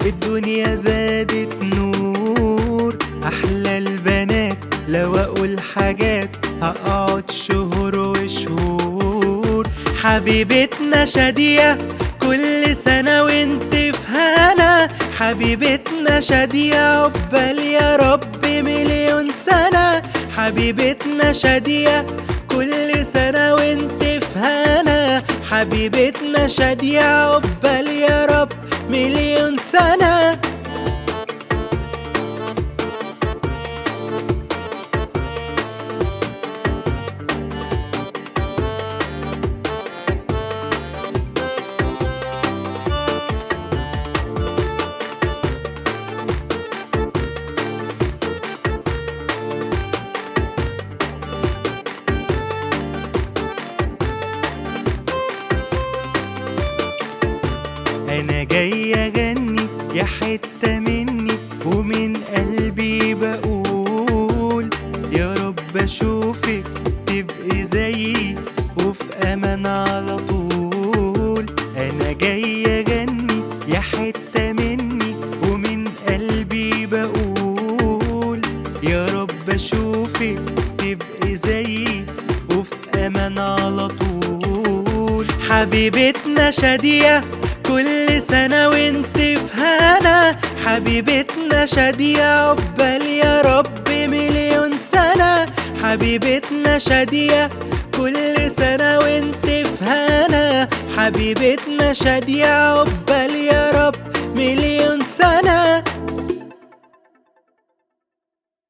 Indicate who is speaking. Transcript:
Speaker 1: الدنيا زادت نور. أحلى البنات لو أقول حاجات هقعد شهور وشهور. حبيبتنا شادية كل سنة وانت في هنا. حبيبتنا شادية عقبال يا رب مليون سنة. حبيبتنا شادية كل سنة وانت في هنا. حبيبتنا شادية عقبال يا رب مليون سنة. أنا جاي أغني يا حتة مني ومن قلبي بقول يا رب أشوفك تبقي زيي وفي أمان على طول. أنا جاي أغني يا حتة مني ومن قلبي بقول يا رب أشوفك تبقي زيي وفي أمان على طول. حبيبتنا شادية كل سنة وانت في هنا. حبيبتنا شادية عقبال يا رب مليون سنة. حبيبتنا شادية كل سنة وانت في هنا. حبيبتنا شادية عقبال يا رب مليون سنة.